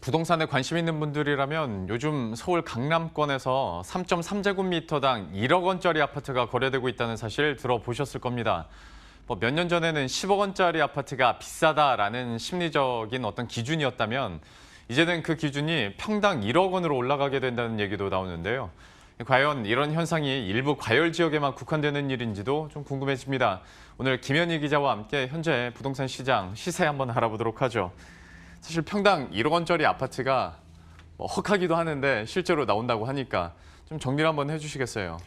부동산에 관심 있는 분들이라면 요즘 서울 강남권에서 3.3제곱미터당 1억 원짜리 아파트가 거래되고 있다는 사실 들어보셨을 겁니다. 몇 년 전에는 10억 원짜리 아파트가 비싸다라는 심리적인 어떤 기준이었다면 이제는 그 기준이 평당 1억 원으로 올라가게 된다는 얘기도 나오는데요. 과연 이런 현상이 일부 과열 지역에만 국한되는 일인지도 좀 궁금해집니다. 오늘 김현희 기자와 함께 현재 부동산 시장 시세 한번 알아보도록 하죠. 사실 평당 1억 원짜리 아파트가 헉하기도 하는데 실제로 나온다고 하니까 좀 정리를 한번 해주시겠어요?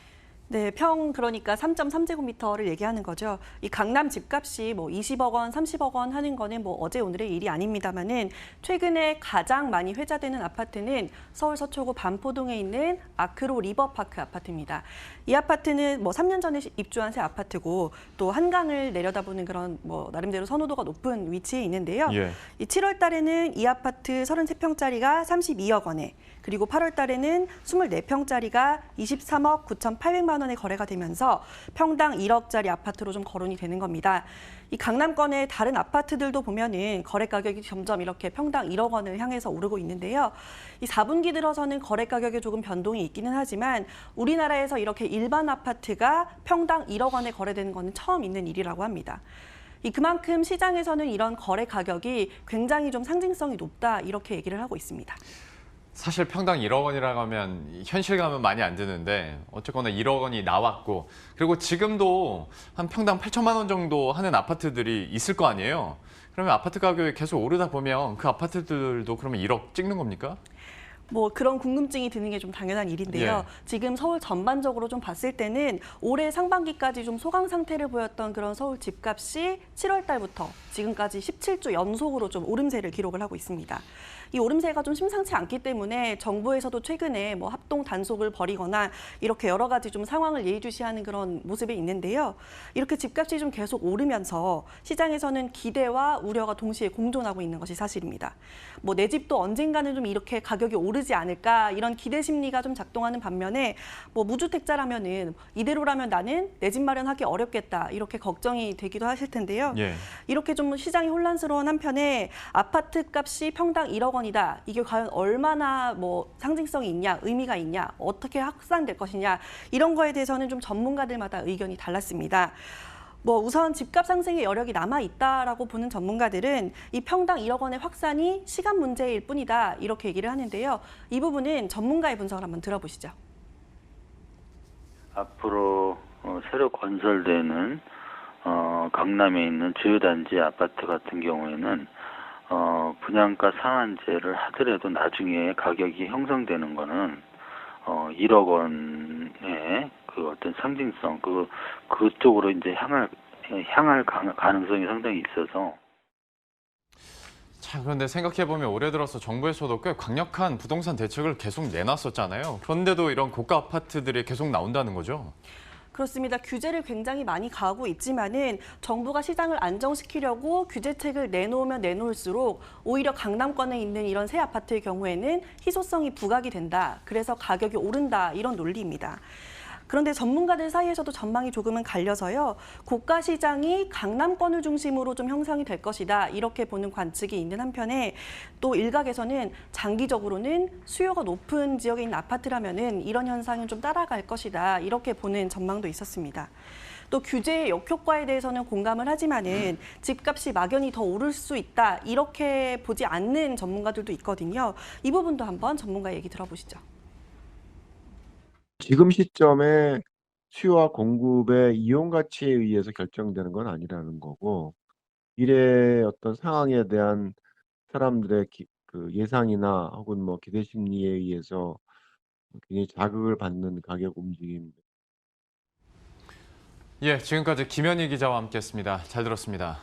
네, 그러니까 3.3제곱미터를 얘기하는 거죠. 이 강남 집값이 20억 원, 30억 원 하는 거는 어제 오늘의 일이 아닙니다만은 최근에 가장 많이 회자되는 아파트는 서울 서초구 반포동에 있는 아크로 리버파크 아파트입니다. 이 아파트는 3년 전에 입주한 새 아파트고 또 한강을 내려다보는 그런 나름대로 선호도가 높은 위치에 있는데요. 예. 이 7월 달에는 이 아파트 33평짜리가 32억 원에 그리고 8월 달에는 24평짜리가 23억 9,800만 원에 거래가 되면서 평당 1억짜리 아파트로 좀 거론이 되는 겁니다. 이 강남권의 다른 아파트들도 보면은 거래 가격이 점점 이렇게 평당 1억 원을 향해서 오르고 있는데요. 이 4분기 들어서는 거래 가격에 조금 변동이 있기는 하지만 우리나라에서 이렇게 일반 아파트가 평당 1억 원에 거래되는 것은 처음 있는 일이라고 합니다. 그만큼 시장에서는 이런 거래 가격이 굉장히 좀 상징성이 높다 이렇게 얘기를 하고 있습니다. 사실 평당 1억 원이라고 하면 현실감은 많이 안 드는데 어쨌거나 1억 원이 나왔고 그리고 지금도 한 평당 8천만 원 정도 하는 아파트들이 있을 거 아니에요. 그러면 아파트 가격이 계속 오르다 보면 그 아파트들도 그러면 1억 찍는 겁니까? 그런 궁금증이 드는 게 좀 당연한 일인데요. 예. 지금 서울 전반적으로 좀 봤을 때는 올해 상반기까지 좀 소강 상태를 보였던 그런 서울 집값이 7월 달부터 지금까지 17주 연속으로 좀 오름세를 기록을 하고 있습니다. 이 오름세가 좀 심상치 않기 때문에 정부에서도 최근에 합동 단속을 벌이거나 이렇게 여러 가지 좀 상황을 예의주시하는 그런 모습이 있는데요. 이렇게 집값이 좀 계속 오르면서 시장에서는 기대와 우려가 동시에 공존하고 있는 것이 사실입니다. 내 집도 언젠가는 좀 이렇게 가격이 오르지 않을까 이런 기대 심리가 좀 작동하는 반면에 무주택자라면은 이대로라면 나는 내 집 마련하기 어렵겠다 이렇게 걱정이 되기도 하실 텐데요. 예. 이렇게 좀 시장이 혼란스러운 한편에 아파트 값이 평당 1억 원이다. 이게 과연 얼마나 상징성이 있냐, 의미가 있냐, 어떻게 확산될 것이냐 이런 거에 대해서는 좀 전문가들마다 의견이 달랐습니다. 우선 집값 상승의 여력이 남아있다라고 보는 전문가들은 이 평당 1억 원의 확산이 시간 문제일 뿐이다 이렇게 얘기를 하는데요. 이 부분은 전문가의 분석을 한번 들어보시죠. 앞으로 새로 건설되는 강남에 있는 주요 단지 아파트 같은 경우에는 분양가 상한제를 하더라도 나중에 가격이 형성되는 거는 1억 원의 그 어떤 상징성 그쪽으로 이제 향할 가능성이 상당히 있어서. 자, 그런데 생각해보면 올해 들어서 정부에서도 꽤 강력한 부동산 대책을 계속 내놨었잖아요. 그런데도 이런 고가 아파트들이 계속 나온다는 거죠? 그렇습니다. 규제를 굉장히 많이 가하고 있지만은 정부가 시장을 안정시키려고 규제책을 내놓으면 내놓을수록 오히려 강남권에 있는 이런 새 아파트의 경우에는 희소성이 부각이 된다. 그래서 가격이 오른다. 이런 논리입니다. 그런데 전문가들 사이에서도 전망이 조금은 갈려서요. 고가 시장이 강남권을 중심으로 좀 형성이 될 것이다. 이렇게 보는 관측이 있는 한편에 또 일각에서는 장기적으로는 수요가 높은 지역에 있는 아파트라면은 이런 현상은 좀 따라갈 것이다. 이렇게 보는 전망도 있었습니다. 또 규제의 역효과에 대해서는 공감을 하지만은 집값이 막연히 더 오를 수 있다. 이렇게 보지 않는 전문가들도 있거든요. 이 부분도 한번 전문가 얘기 들어보시죠. 지금 시점에 수요와 공급의 이용 가치에 의해서 결정되는 건 아니라는 거고, 미래의 어떤 상황에 대한 사람들의 그 예상이나 혹은 기대 심리에 의해서 굉장히 자극을 받는 가격 움직임입니다. 예, 지금까지 김현희 기자와 함께했습니다. 잘 들었습니다.